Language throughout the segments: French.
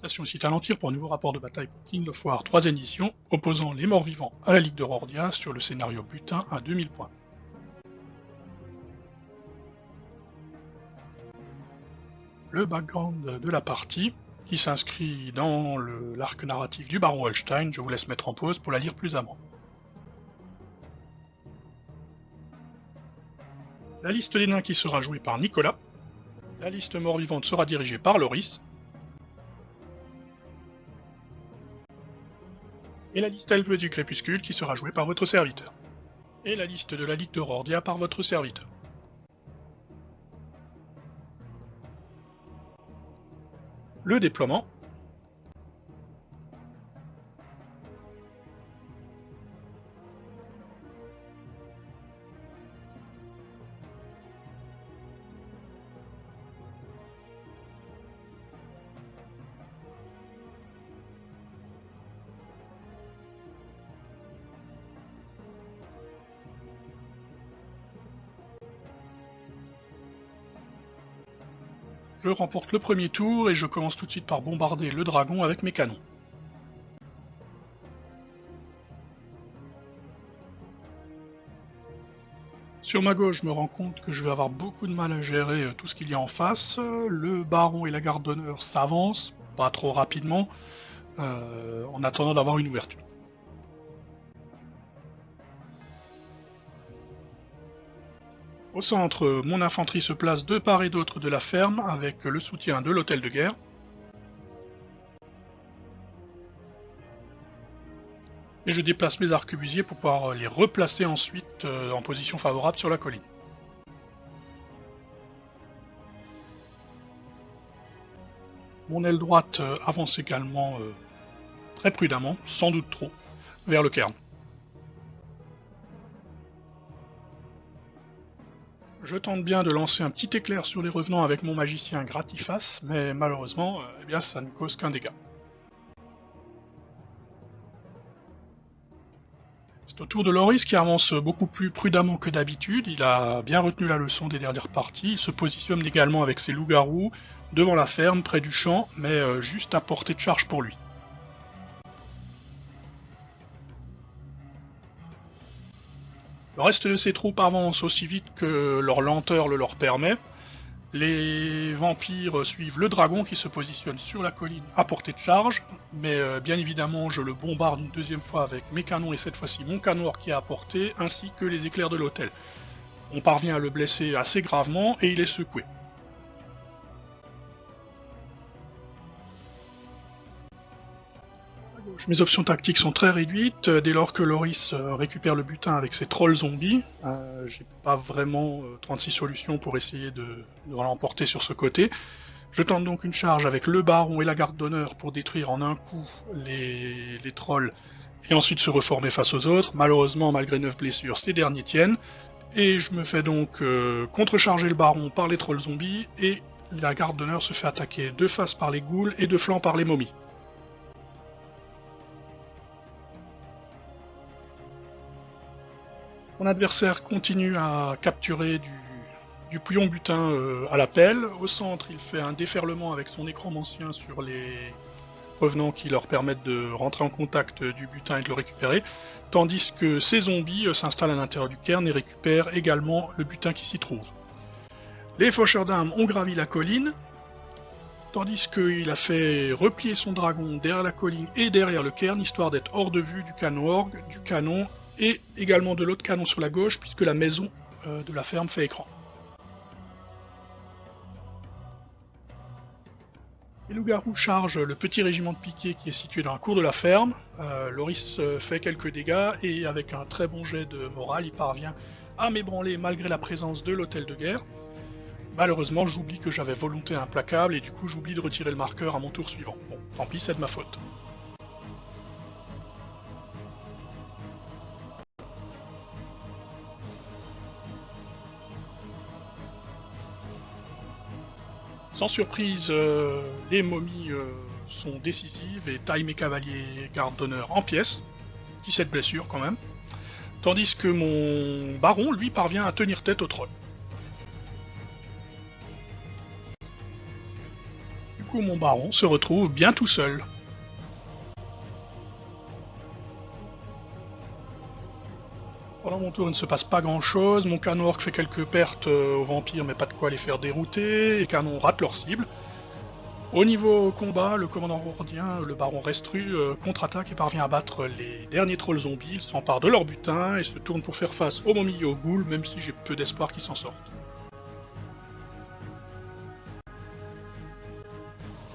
Station ici Talentir pour un nouveau rapport de bataille pour King of War 3ème édition, opposant les morts vivants à la Ligue de Rordia sur le scénario butin à 2000 points. Le background de la partie, qui s'inscrit dans l'arc narratif du baron Holstein, je vous laisse mettre en pause pour la lire plus amont. La liste des nains qui sera jouée par Nicolas. La liste mort-vivante sera dirigée par Loris. Et la liste elfe du crépuscule qui sera jouée par votre serviteur. Et la liste de la Ligue de Rordia par votre serviteur. Le déploiement. Je remporte le premier tour et je commence tout de suite par bombarder le dragon avec mes canons. Sur ma gauche, je me rends compte que je vais avoir beaucoup de mal à gérer tout ce qu'il y a en face. Le baron et la garde d'honneur s'avancent, pas trop rapidement, en attendant d'avoir une ouverture. Au centre, mon infanterie se place de part et d'autre de la ferme avec le soutien de l'hôtel de guerre. Et je déplace mes arquebusiers pour pouvoir les replacer ensuite en position favorable sur la colline. Mon aile droite avance également très prudemment, sans doute trop, vers le cairn. Je tente bien de lancer un petit éclair sur les revenants avec mon magicien Gratiface, mais malheureusement, eh bien, ça ne cause qu'un dégât. C'est au tour de Loris qui avance beaucoup plus prudemment que d'habitude. Il a bien retenu la leçon des dernières parties. Il se positionne également avec ses loups-garous devant la ferme, près du champ, mais juste à portée de charge pour lui. Le reste de ses troupes avance aussi vite que leur lenteur le leur permet. Les vampires suivent le dragon qui se positionne sur la colline à portée de charge, mais bien évidemment je le bombarde une deuxième fois avec mes canons et cette fois-ci mon canon qui est à portée, ainsi que les éclairs de l'hôtel. On parvient à le blesser assez gravement et il est secoué. Mes options tactiques sont très réduites, dès lors que Loris récupère le butin avec ses trolls zombies. J'ai pas vraiment 36 solutions pour essayer de l'emporter sur ce côté. Je tente donc une charge avec le baron et la garde d'honneur pour détruire en un coup les trolls et ensuite se reformer face aux autres. Malheureusement, malgré 9 blessures, ces derniers tiennent. Et je me fais donc contrecharger le baron par les trolls zombies et la garde d'honneur se fait attaquer de face par les ghouls et de flanc par les momies. Mon adversaire continue à capturer du pion butin à la pelle. Au centre, il fait un déferlement avec son nécromancien sur les revenants qui leur permettent de rentrer en contact du butin et de le récupérer, tandis que ces zombies s'installent à l'intérieur du cairn et récupèrent également le butin qui s'y trouve. Les faucheurs d'âmes ont gravi la colline, tandis qu'il a fait replier son dragon derrière la colline et derrière le cairn, histoire d'être hors de vue du canon orgue, du canon et également de l'autre canon sur la gauche, puisque la maison de la ferme fait écran. Les loups-garous chargent le petit régiment de piquets qui est situé dans la cour de la ferme. Loris fait quelques dégâts et avec un très bon jet de morale, il parvient à m'ébranler malgré la présence de l'hôtel de guerre. Malheureusement, j'oublie que j'avais volonté implacable et du coup j'oublie de retirer le marqueur à mon tour suivant. Bon, tant pis, c'est de ma faute. Sans surprise, les momies sont décisives et taillent mes cavaliers garde d'honneur en pièces, 17 blessures quand même, tandis que mon baron, lui, parvient à tenir tête au troll. coup mon baron se retrouve bien tout seul. Pendant mon tour, il ne se passe pas grand chose, mon canon orc fait quelques pertes aux vampires mais pas de quoi les faire dérouter, les canons ratent leur cible. Au niveau combat, le commandant wardien, le baron Restru, contre-attaque et parvient à battre les derniers trolls zombies, ils s'emparent de leur butin et se tournent pour faire face aux momies et aux ghouls, même si j'ai peu d'espoir qu'ils s'en sortent.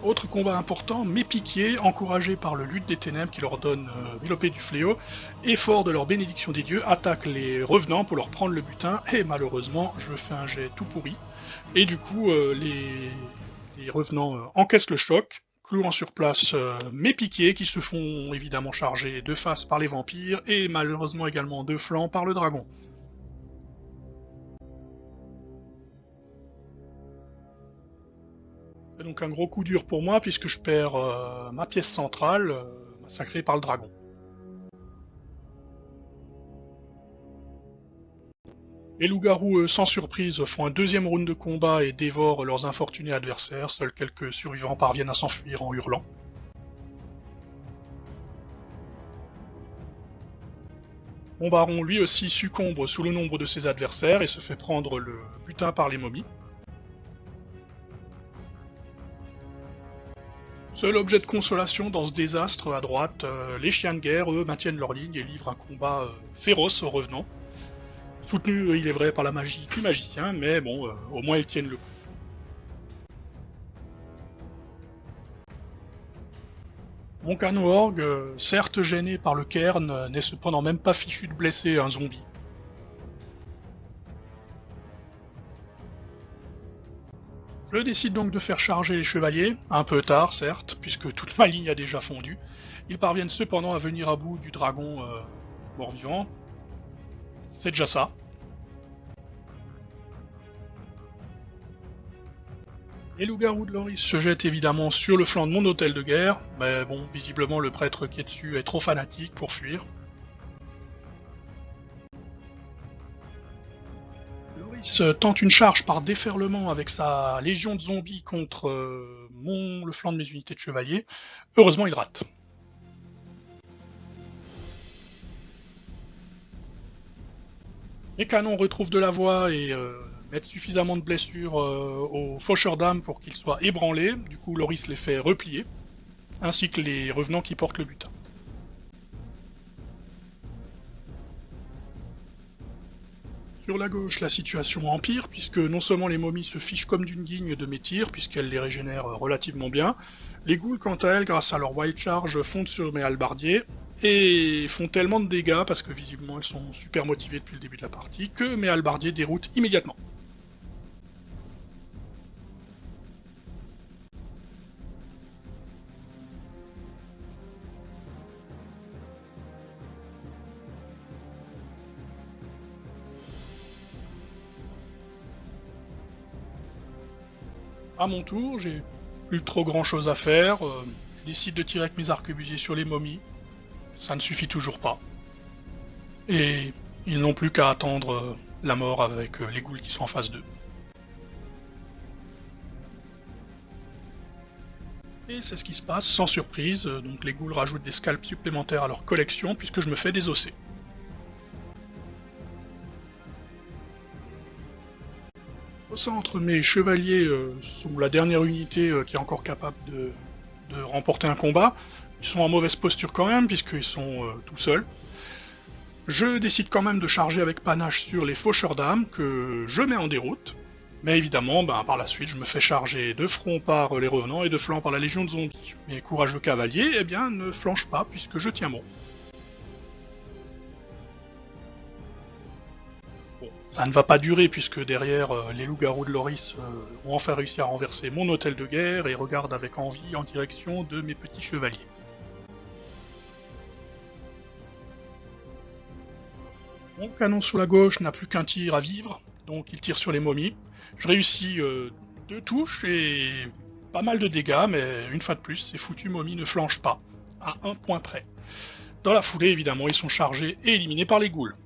Autre combat important, mes piquiers, encouragés par le lutte des ténèbres qui leur donne l'épée du fléau, et forts de leur bénédiction des dieux, attaquent les revenants pour leur prendre le butin, et malheureusement, je fais un jet tout pourri. Et du coup, les revenants encaissent le choc, clouant sur place mes piquiers qui se font évidemment charger de face par les vampires, et malheureusement également de flanc par le dragon. C'est donc un gros coup dur pour moi puisque je perds ma pièce centrale, massacrée par le dragon. Les loups-garous, sans surprise, font un deuxième round de combat et dévorent leurs infortunés adversaires, seuls quelques survivants parviennent à s'enfuir en hurlant. Mon baron lui aussi succombe sous le nombre de ses adversaires et se fait prendre le butin par les momies. Seul objet de consolation dans ce désastre, à droite, les chiens de guerre, eux, maintiennent leur ligne et livrent un combat féroce aux revenants. Soutenu, il est vrai, par la magie du magicien, mais bon, au moins ils tiennent le coup. Mon canon orgue, certes gêné par le cairn, n'est cependant même pas fichu de blesser un zombie. Je décide donc de faire charger les chevaliers, un peu tard certes, puisque toute ma ligne a déjà fondu. Ils parviennent cependant à venir à bout du dragon mort-vivant. C'est déjà ça. Les loups-garous de Loris se jettent évidemment sur le flanc de mon hôtel de guerre, mais bon, visiblement le prêtre qui est dessus est trop fanatique pour fuir. Loris tente une charge par déferlement avec sa légion de zombies contre le flanc de mes unités de chevaliers. Heureusement, il rate. Les canons retrouvent de la voie et mettent suffisamment de blessures aux faucheurs d'âme pour qu'ils soient ébranlés. Du coup, Loris les fait replier, ainsi que les revenants qui portent le butin. Sur la gauche, la situation empire, puisque non seulement les momies se fichent comme d'une guigne de mes tirs, puisqu'elles les régénèrent relativement bien, les ghouls, quant à elles, grâce à leur wild charge, fondent sur mes halbardiers, et font tellement de dégâts, parce que visiblement elles sont super motivées depuis le début de la partie, que mes halbardiers déroutent immédiatement. À mon tour, j'ai plus trop grand chose à faire, je décide de tirer avec mes arquebusiers sur les momies, ça ne suffit toujours pas. Et ils n'ont plus qu'à attendre la mort avec les ghouls qui sont en face d'eux. Et c'est ce qui se passe, sans surprise, donc les ghouls rajoutent des scalps supplémentaires à leur collection puisque je me fais désosser. Au centre, mes chevaliers sont la dernière unité qui est encore capable de remporter un combat. Ils sont en mauvaise posture quand même puisqu'ils sont tout seuls. Je décide quand même de charger avec panache sur les faucheurs d'âme que je mets en déroute. Mais évidemment, par la suite, je me fais charger de front par les revenants et de flanc par la légion de zombies. Mes courageux cavaliers, ne flanchent pas puisque je tiens bon. Bon, ça ne va pas durer puisque derrière, les loups-garous de Loris ont enfin réussi à renverser mon hôtel de guerre et regardent avec envie en direction de mes petits chevaliers. Mon canon sur la gauche n'a plus qu'un tir à vivre, donc il tire sur les momies. Je réussis 2 touches et pas mal de dégâts, mais une fois de plus, ces foutus momies ne flanchent pas, à 1 point près. Dans la foulée, évidemment, ils sont chargés et éliminés par les ghouls.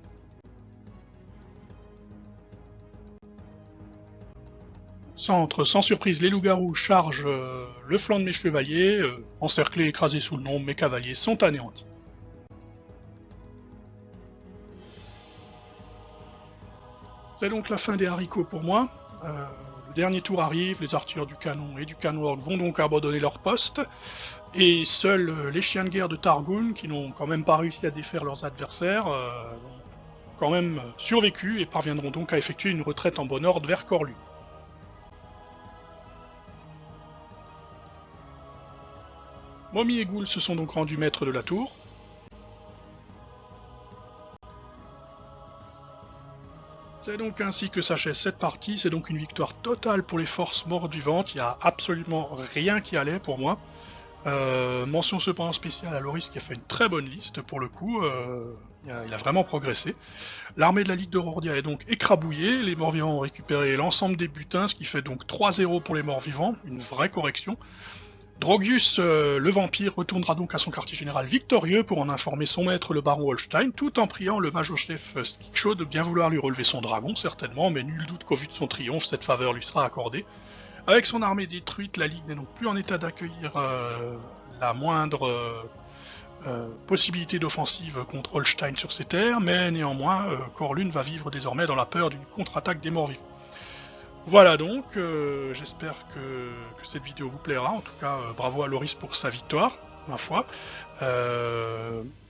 Centre, sans surprise, les loups-garous chargent le flanc de mes chevaliers. Encerclés, écrasés sous le nombre, mes cavaliers sont anéantis. C'est donc la fin des haricots pour moi. Le dernier tour arrive, les artilleurs du canon et du canon vont donc abandonner leur poste, et seuls les chiens de guerre de Targoon, qui n'ont quand même pas réussi à défaire leurs adversaires, ont quand même survécu et parviendront donc à effectuer une retraite en bon ordre vers Corlune. Momie et Ghoul se sont donc rendus maîtres de la tour. C'est donc ainsi que s'achève cette partie, c'est donc une victoire totale pour les forces mortes-vivantes, il n'y a absolument rien qui allait pour moi. Mention cependant spéciale à Loris qui a fait une très bonne liste pour le coup, il a vraiment progressé. L'armée de la Ligue de Rordia est donc écrabouillée, les morts-vivants ont récupéré l'ensemble des butins, ce qui fait donc 3-0 pour les morts-vivants, une vraie correction. Drogius, le vampire, retournera donc à son quartier général victorieux pour en informer son maître, le baron Holstein, tout en priant le major-chef Stickshaw de bien vouloir lui relever son dragon, certainement, mais nul doute qu'au vu de son triomphe, cette faveur lui sera accordée. Avec son armée détruite, la Ligue n'est donc plus en état d'accueillir la moindre possibilité d'offensive contre Holstein sur ses terres, mais néanmoins, Corlune va vivre désormais dans la peur d'une contre-attaque des morts-vivants. Voilà donc, j'espère que cette vidéo vous plaira, en tout cas bravo à Loris pour sa victoire, ma foi.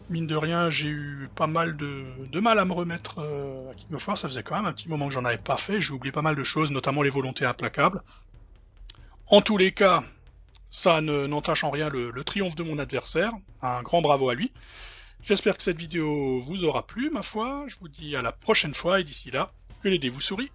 Mine de rien, j'ai eu pas mal de mal à me remettre à King of War, ça faisait quand même un petit moment que j'en avais pas fait, j'ai oublié pas mal de choses, notamment les volontés implacables. En tous les cas, ça n'entache en rien le triomphe de mon adversaire, un grand bravo à lui. J'espère que cette vidéo vous aura plu, ma foi, je vous dis à la prochaine fois, et d'ici là, que les dés vous sourient.